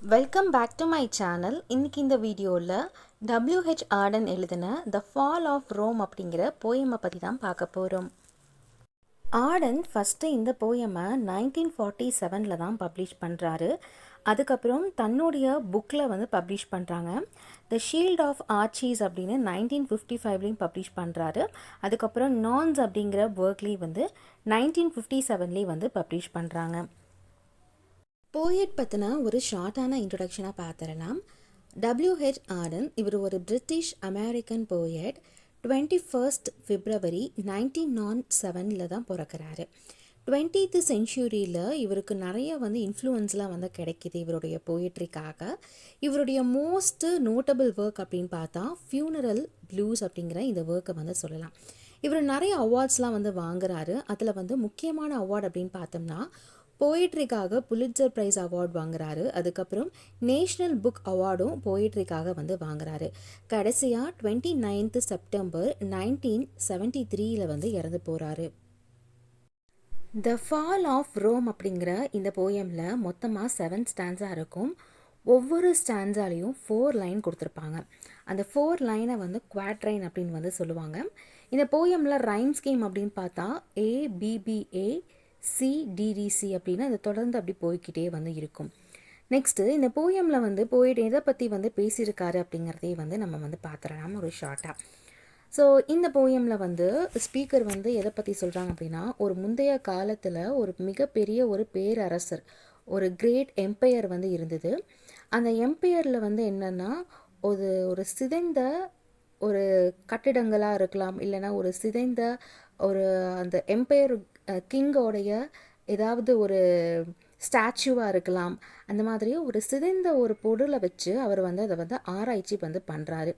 Welcome back to my channel. இன்றைக்கி இந்த வீடியோவில் WH ஆர்டன் எழுதின த ஃபால் ஆஃப் ரோம் அப்படிங்கிற போயமை பற்றி தான் பார்க்க போகிறோம். ஆர்டன் ஃபஸ்ட்டு இந்த போயமை 1947 தான் பப்ளிஷ் பண்ணுறாரு. அதுக்கப்புறம் தன்னுடைய புக்கில் வந்து பப்ளிஷ் பண்ணுறாங்க. த ஷீல்ட் ஆஃப் ஆர்ச்சீஸ் அப்படின்னு 1955 பப்ளிஷ் பண்ணுறாரு. அதுக்கப்புறம் நான்ஸ் அப்படிங்கிற ஒர்க்லேயும் வந்து 1957 வந்து பப்ளிஷ் பண்ணுறாங்க. போயட் பற்றின ஒரு ஷார்ட்டான இன்ட்ரொடக்ஷனாக பார்த்துடலாம். WH ஆர்டன் இவர் ஒரு British American poet. 21st February 1907 தான் பிறக்கிறாரு. 20th சென்ச்சுரியில் இவருக்கு நிறைய வந்து இன்ஃப்ளூயன்ஸ்லாம் வந்து கிடைக்கிது இவருடைய போயட்ரிக்காக. இவருடைய மோஸ்ட் நோட்டபிள் ஒர்க் அப்படின்னு பார்த்தா ஃபியூனரல் ப்ளூஸ் அப்படிங்கிற இந்த ஒர்க்கை வந்து சொல்லலாம். இவர் நிறைய அவார்ட்ஸ்லாம் வந்து வாங்குறாரு. அதில் வந்து முக்கியமான அவார்டு அப்படின்னு பார்த்தோம்னா போயிட்ரிக்காக புலிட்சர் ப்ரைஸ் அவார்டு வாங்குறாரு. அதுக்கப்புறம் நேஷ்னல் புக் அவார்டும் போயிட்ரிக்காக வந்து வாங்குறாரு. கடைசியாக 29th September 1973 வந்து இறந்து போகிறாரு. த ஃபால் ஆஃப் ரோம் அப்படிங்கிற இந்த போயமில் மொத்தமாக 7 ஸ்டான்ஸாக இருக்கும். ஒவ்வொரு ஸ்டான்ஸாலையும் 4 லைன் கொடுத்துருப்பாங்க. அந்த 4 லைனை வந்து குவாட்ரைன் அப்படின்னு வந்து சொல்லுவாங்க. இந்த போயமில் ரைம் ஸ்கீம் அப்படின்னு பார்த்தா ABBA CDDC அப்படின்னு அது தொடர்ந்து அப்படி போய்கிட்டே வந்து இருக்கும். நெக்ஸ்ட்டு இந்த போயமில் வந்து போயிட் எதை பற்றி வந்து பேசியிருக்காரு அப்படிங்கிறதே வந்து நம்ம வந்து பார்த்துடலாம் ஒரு ஷார்ட்டாக. ஸோ இந்த போயமில் வந்து ஸ்பீக்கர் வந்து எதை பற்றி சொல்கிறாங்க அப்படின்னா, ஒரு முந்தைய காலத்தில் ஒரு மிகப்பெரிய ஒரு பேரரசர், ஒரு கிரேட் எம்பையர் வந்து இருந்தது. அந்த எம்பையரில் வந்து என்னென்னா ஒரு சிதைந்த ஒரு கட்டிடங்களாக இருக்கலாம், இல்லைனா ஒரு சிதைந்த ஒரு அந்த எம்பையர் கிங்கோடைய ஏதாவது ஒரு ஸ்டாச்சுவாக இருக்கலாம். அந்த மாதிரி ஒரு சிதைந்த ஒரு பொருளை வச்சு அவர் வந்து அதை வந்து ஆராய்ச்சி வந்து பண்ணுறாரு.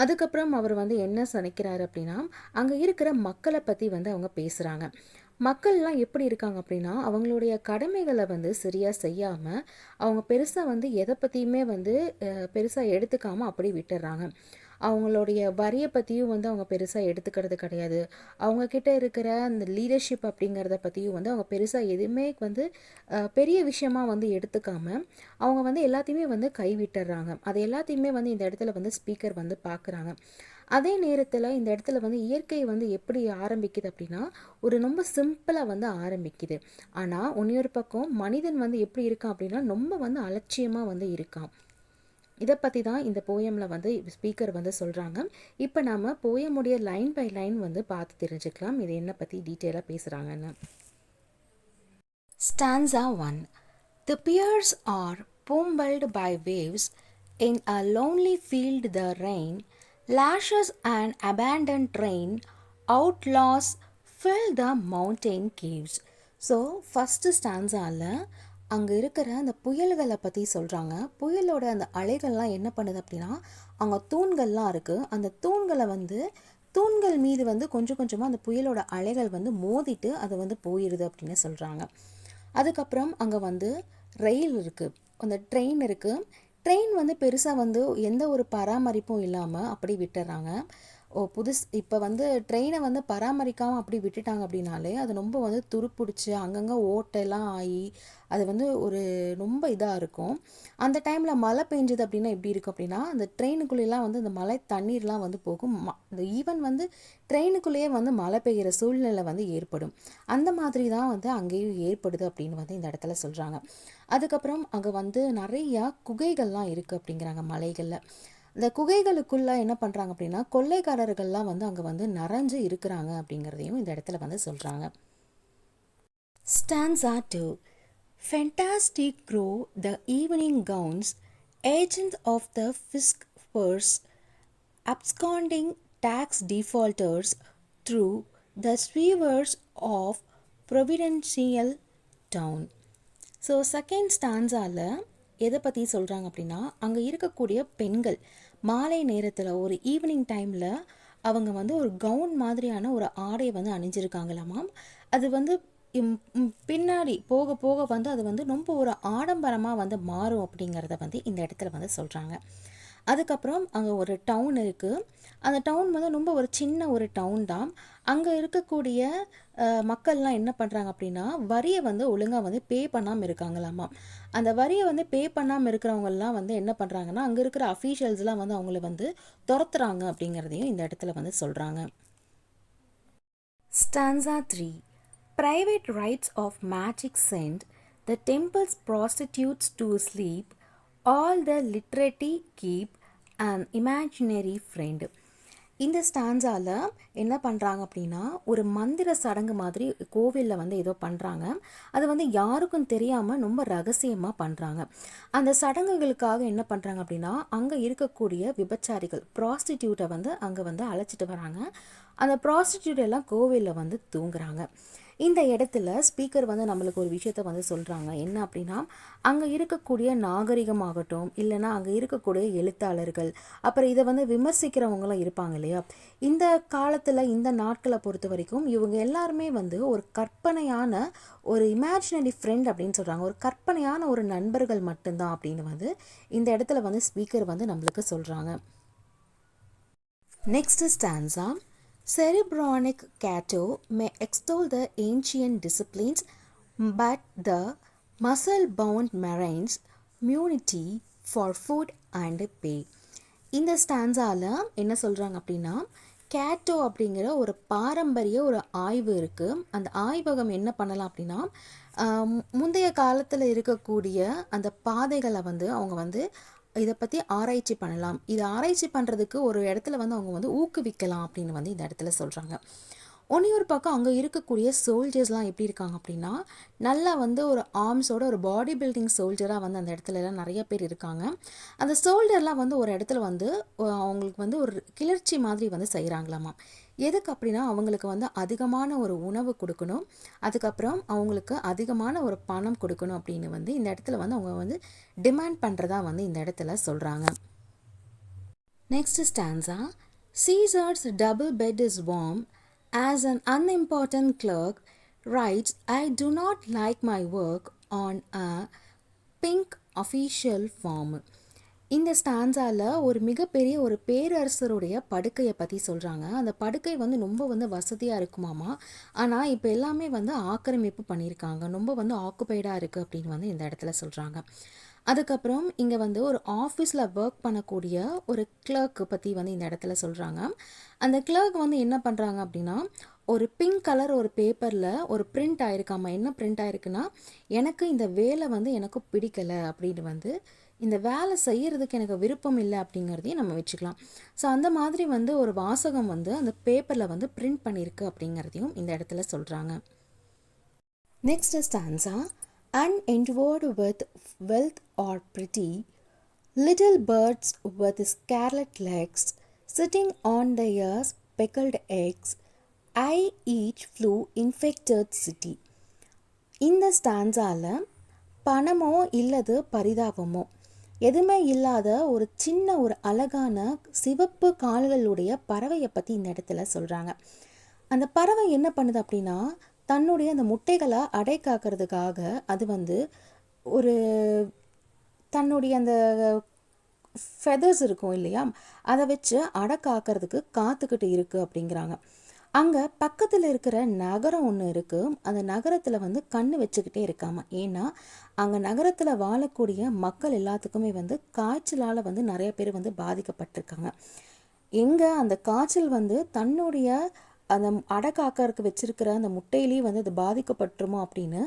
அதுக்கப்புறம் அவர் வந்து என்ன நினைக்கிறாரு அப்படின்னா, அங்கே இருக்கிற மக்களை பற்றி வந்து அவங்க பேசுகிறாங்க. மக்கள்லாம் எப்படி இருக்காங்க அப்படின்னா, அவங்களுடைய கடமைகளை வந்து சரியாக செய்யாமல் அவங்க பெருசாக வந்து எதை பற்றியுமே வந்து பெருசாக எடுத்துக்காமல் அப்படி விட்டுடுறாங்க. அவங்களுடைய வரியை பற்றியும் வந்து அவங்க பெருசாக எடுத்துக்கிறது கிடையாது. அவங்கக்கிட்ட இருக்கிற அந்த லீடர்ஷிப் அப்படிங்கிறத பற்றியும் வந்து அவங்க பெருசாக எதுவுமே வந்து பெரிய விஷயமாக வந்து எடுத்துக்காமல் அவங்க வந்து எல்லாத்தையுமே வந்து கைவிட்டுறாங்க. அது எல்லாத்தையுமே வந்து இந்த இடத்துல வந்து ஸ்பீக்கர் வந்து பார்க்குறாங்க. அதே நேரத்தில் இந்த இடத்துல வந்து இயற்கை வந்து எப்படி ஆரம்பிக்குது அப்படின்னா, ஒரு ரொம்ப சிம்பிளாக வந்து ஆரம்பிக்குது. ஆனால் இன்னொரு பக்கம் மனிதன் வந்து எப்படி இருக்கான் அப்படின்னா, ரொம்ப வந்து அலட்சியமாக வந்து இருக்கான். இதை பற்றி தான் இந்த போயமில் வந்து ஸ்பீக்கர் வந்து சொல்கிறாங்க. இப்போ நாம் போயமுடைய லைன் பை லைன் வந்து பார்த்து தெரிஞ்சுக்கலாம் இது என்ன பற்றி டீட்டெயிலாக பேசுகிறாங்கன்னு. Stanza 1. The piers are pummeled by waves. In a lonely field the rain lashes an abandoned train. Outlaws fill the mountain caves. So first ஸ்டான்ஸாவில் அங்கே இருக்கிற அந்த புயல்களை பற்றி சொல்கிறாங்க. புயலோட அந்த அலைகள்லாம் என்ன பண்ணுது அப்படின்னா, அங்கே தூண்கள்லாம் இருக்குது. அந்த தூண்கள் மீது வந்து கொஞ்சம் கொஞ்சமாக அந்த புயலோட அலைகள் வந்து மோதிட்டு அது வந்து போயிடுது அப்படின்னு சொல்கிறாங்க. அதுக்கப்புறம் அங்கே வந்து ரயில் இருக்குது, அந்த ட்ரெயின் இருக்குது. ட்ரெயின் வந்து பெருசாக வந்து எந்த ஒரு பராமரிப்பும் இல்லாமல் அப்படி விட்டுறாங்க. இப்போ வந்து ட்ரெயினை வந்து பராமரிக்காமல் அப்படி விட்டுட்டாங்க அப்படின்னாலே அது ரொம்ப வந்து துருப்பிடிச்சி அங்கங்கே ஓட்டெல்லாம் ஆகி அது வந்து ஒரு ரொம்ப இதாக இருக்கும். அந்த டைமில் மழை பெஞ்சுது அப்படின்னா எப்படி இருக்கும் அப்படின்னா, அந்த ட்ரெயினுக்குள்ளேலாம் வந்து அந்த மழை தண்ணீர்லாம் வந்து போகும். இந்த ஈவன் வந்து ட்ரெயினுக்குள்ளேயே வந்து மழை பெய்கிற சூழ்நிலை வந்து ஏற்படும். அந்த மாதிரி தான் வந்து அங்கேயும் ஏற்படுது அப்படின்னு வந்து இந்த இடத்துல சொல்கிறாங்க. அதுக்கப்புறம் அங்கே வந்து நிறையா குகைகள்லாம் இருக்குது அப்படிங்கிறாங்க மலைகளில். இந்த குகைகளுக்குள்ளே என்ன பண்ணுறாங்க அப்படின்னா, கொள்ளைக்காரர்கள்லாம் வந்து அங்கே வந்து நிறைஞ்சு இருக்கிறாங்க அப்படிங்கிறதையும் இந்த இடத்துல வந்து சொல்கிறாங்க. Stanza 2. Fantastic grow the evening gowns, agents of the fisc purse, absconding tax defaulters through the sewers of providential town. So second ஸ்டான்ஸாவில் எதை பற்றி சொல்கிறாங்க அப்படின்னா, அங்கே இருக்கக்கூடிய பெண்கள் மாலை நேரத்தில் ஒரு ஈவினிங் டைமில் அவங்க வந்து ஒரு கவுன் மாதிரியான ஒரு ஆடையை வந்து அணிஞ்சிருக்காங்களாமாம். அது வந்து பின்னாடி போக போக வந்து அது வந்து ரொம்ப ஒரு ஆடம்பரமாக வந்து மாறும் அப்படிங்கிறத வந்து இந்த இடத்துல வந்து சொல்கிறாங்க. அதுக்கப்புறம் அங்கே ஒரு டவுன் இருக்குது. அந்த டவுன் வந்து ரொம்ப ஒரு சின்ன ஒரு டவுன் தான். அங்கே இருக்கக்கூடிய மக்கள்லாம் என்ன பண்ணுறாங்க அப்படின்னா, வரியை வந்து ஒழுங்காக வந்து பே பண்ணாமல் இருக்காங்களாமா. அந்த வரியை வந்து பே பண்ணாமல் இருக்கிறவங்கலாம் வந்து என்ன பண்ணுறாங்கன்னா, அங்கே இருக்கிற அஃபீஷியல்ஸ்லாம் வந்து அவங்கள வந்து துரத்துறாங்க அப்படிங்கிறதையும் இந்த இடத்துல வந்து சொல்கிறாங்க. Stanza 3. Private rites of magic send the temple's prostitutes to sleep, all the literati keep an imaginary friend. இந்த ஸ்டான்ஸால் என்ன பண்ணுறாங்க அப்படின்னா, ஒரு மந்திர சடங்கு மாதிரி கோவிலில் வந்து ஏதோ பண்ணுறாங்க. அது வந்து யாருக்கும் தெரியாமல் ரொம்ப ரகசியமாக பண்ணுறாங்க. அந்த சடங்குகளுக்காக என்ன பண்ணுறாங்க அப்படின்னா, அங்கே இருக்கக்கூடிய விபச்சாரிகள் ப்ராஸ்டிடியூட்டை வந்து அங்கே வந்து அழைச்சிட்டு வராங்க. அந்த ப்ராஸ்டிடியூட் எல்லாம் கோவிலில் வந்து தூங்குறாங்க. இந்த இடத்துல ஸ்பீக்கர் வந்து நம்மளுக்கு ஒரு விஷயத்த வந்து சொல்கிறாங்க. என்ன அப்படின்னா, அங்கே இருக்கக்கூடிய நாகரிகமாகட்டும், இல்லைனா அங்கே இருக்கக்கூடிய எழுத்தாளர்கள், அப்புறம் இதை வந்து விமர்சிக்கிறவங்களும் இருப்பாங்க இல்லையா. இந்த காலத்தில் இந்த நாட்களை பொறுத்த வரைக்கும் இவங்க எல்லாருமே வந்து ஒரு கற்பனையான ஒரு இமேஜினரி ஃப்ரெண்ட் அப்படின்னு சொல்கிறாங்க. ஒரு கற்பனையான ஒரு நண்பர்கள் மட்டும்தான் அப்படின்னு வந்து இந்த இடத்துல வந்து ஸ்பீக்கர் வந்து நம்மளுக்கு சொல்கிறாங்க. Next stanza. Cerebronic Cato may extol the ancient disciplines, but the muscle-bound marines munity for food and pay. இந்த ஸ்டான்ஸால் என்ன சொல்கிறாங்க அப்படின்னா, கேட்டோ அப்படிங்கிற ஒரு பாரம்பரிய ஒரு ஆய்வு இருக்குது. அந்த ஆய்வகம் என்ன பண்ணலாம் அப்படின்னா, முந்தைய காலத்தில் இருக்கக்கூடிய அந்த பாதைகளை வந்து அவங்க வந்து இதை பற்றி ஆராய்ச்சி பண்ணலாம். இதை ஆராய்ச்சி பண்ணுறதுக்கு ஒரு இடத்துல வந்து அவங்க வந்து ஊக்குவிக்கலாம் அப்படின்னு வந்து இந்த இடத்துல சொல்கிறாங்க. ஒரு பக்கம் அங்கே இருக்கக்கூடிய சோல்ஜர்ஸ்லாம் எப்படி இருக்காங்க அப்படின்னா, நல்லா வந்து ஒரு ஆர்ம்ஸோட ஒரு பாடி பில்டிங் சோல்ஜராக வந்து அந்த இடத்துலலாம் நிறைய பேர் இருக்காங்க. அந்த சோல்ஜர்லாம் வந்து ஒரு இடத்துல வந்து அவங்களுக்கு வந்து ஒரு கிளர்ச்சி மாதிரி வந்து செய்கிறாங்களாமா. எதுக்கு அப்படின்னா, அவங்களுக்கு வந்து அதிகமான ஒரு உணவு கொடுக்கணும், அதுக்கப்புறம் அவங்களுக்கு அதிகமான ஒரு பணம் கொடுக்கணும் அப்படின்னு வந்து இந்த இடத்துல வந்து அவங்க வந்து டிமாண்ட் பண்ணுறதா வந்து இந்த இடத்துல சொல்கிறாங்க. Next stanza. Caesar's double bed is warm as an unimportant clerk writes, I do not like my work on a pink official form. இந்த ஸ்டான்ஸால் ஒரு மிகப்பெரிய ஒரு பேரரசருடைய படுக்கையை பற்றி சொல்கிறாங்க. அந்த படுக்கை வந்து ரொம்ப வந்து வசதியாக இருக்குமாமா. ஆனால் இப்போ எல்லாமே வந்து ஆக்கிரமிப்பு பண்ணியிருக்காங்க, ரொம்ப வந்து ஆக்குபைடாக இருக்குது அப்படின்னு வந்து இந்த இடத்துல சொல்கிறாங்க. அதுக்கப்புறம் இங்கே வந்து ஒரு ஆஃபீஸில் ஒர்க் பண்ணக்கூடிய ஒரு கிளர்க்கு பற்றி வந்து இந்த இடத்துல சொல்கிறாங்க. அந்த கிளர்க் வந்து என்ன பண்ணுறாங்க அப்படின்னா, ஒரு பிங்க் கலர் ஒரு பேப்பரில் ஒரு பிரிண்ட் ஆயிருக்காமா. என்ன பிரிண்ட் ஆயிருக்குன்னா, எனக்கு இந்த வேலை வந்து எனக்கு பிடிக்கலை அப்படின்னு வந்து, இந்த வேலை செய்கிறதுக்கு எனக்கு விருப்பம் இல்லை அப்படிங்கிறதையும் நம்ம வச்சுக்கலாம். ஸோ அந்த மாதிரி வந்து ஒரு வாசகம் வந்து அந்த பேப்பரில் வந்து பிரிண்ட் பண்ணியிருக்கு அப்படிங்கிறதையும் இந்த இடத்துல சொல்கிறாங்க. Next stanza. Unendowed with wealth or pretty, little birds with scarlet legs, sitting on their speckled eggs, I each flew infected city. இந்த ஸ்டான்ஸால் பணமோ இல்லது பரிதாபமோ எதுவுமே இல்லாத ஒரு சின்ன ஒரு அழகான சிவப்பு கால்களுடைய பறவையை பற்றி இந்த இடத்துல சொல்கிறாங்க. அந்த பறவை என்ன பண்ணுது அப்படின்னா, தன்னுடைய அந்த முட்டைகளை அடை காக்கிறதுக்காக அது வந்து ஒரு தன்னுடைய அந்த ஃபெதர்ஸ் இருக்கும் இல்லையா, அதை வச்சு அடை காக்கிறதுக்கு காத்துக்கிட்டு இருக்குது அப்படிங்கிறாங்க. அங்கே பக்கத்தில் இருக்கிற நகரம் ஒன்று இருக்குது. அந்த நகரத்தில் வந்து கண்ணு வச்சுக்கிட்டே இருக்காம. ஏன்னா அங்கே நகரத்தில் வாழக்கூடிய மக்கள் எல்லாத்துக்குமே வந்து காய்ச்சலால் வந்து நிறைய பேர் வந்து பாதிக்கப்பட்டிருக்காங்க. எங்கே அந்த காய்ச்சல் வந்து தன்னுடைய அந்த அடை காக்கறதுக்கு வச்சிருக்கிற அந்த முட்டையிலேயே வந்து அது பாதிக்கப்பட்டுருமோ அப்படின்னு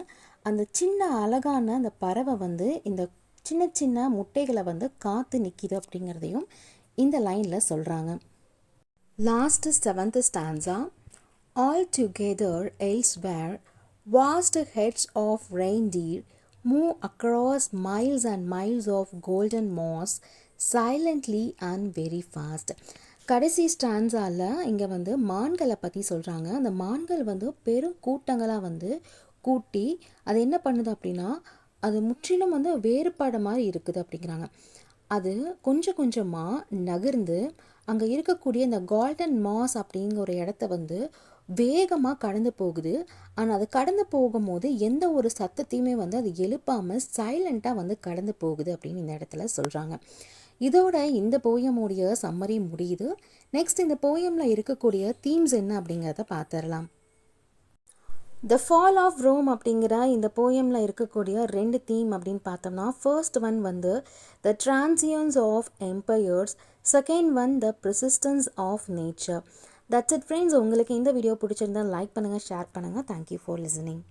அந்த சின்ன அழகான அந்த பறவை வந்து இந்த சின்ன சின்ன முட்டைகளை வந்து காத்து நிற்கிது அப்படிங்கிறதையும் இந்த லைனில் சொல்கிறாங்க. Last 7th stanza. All together elsewhere, vast heads of reindeer move across miles and miles of golden moss, silently and very fast. கடைசி ஸ்டான்ஸால் இங்கே வந்து மான்களை பற்றி சொல்கிறாங்க. அந்த மான்கள் வந்து பெரும் கூட்டங்களாக வந்து கூட்டி அது என்ன பண்ணுது அப்படின்னா, அது முற்றிலும் வந்து வேறுபாடு மாதிரி இருக்குது அப்படிங்கிறாங்க. அது கொஞ்சம் கொஞ்சமாக நகர்ந்து அங்கே இருக்கக்கூடிய இந்த கோல்டன் மாஸ் அப்படிங்கிற ஒரு இடத்த வந்து வேகமாக கடந்து போகுது. ஆனால் அது கடந்து போகும்போது எந்த ஒரு சத்தத்தையுமே வந்து அது எழுப்பாமல் சைலண்ட்டாக வந்து கடந்து போகுது அப்படின்னு இந்த இடத்துல சொல்கிறாங்க. இதோட இந்த போயமுடைய சம்மரி முடியுது. நெக்ஸ்ட் இந்த போயமில் இருக்கக்கூடிய தீம்ஸ் என்ன அப்படிங்கிறத பார்த்துடலாம். த ஃபால் ஆஃப் ரோம் அப்படிங்கிற இந்த போயமில் இருக்கக்கூடிய 2 தீம் அப்படின்னு பார்த்தோம்னா, ஃபர்ஸ்ட் ஒன் வந்து the transience of empires, second one the persistence of nature. That's it friends. உங்களுக்கு இந்த வீடியோ பிடிச்சிருந்தா லைக் பண்ணுங்கள், ஷேர் பண்ணுங்கள். Thank you for listening.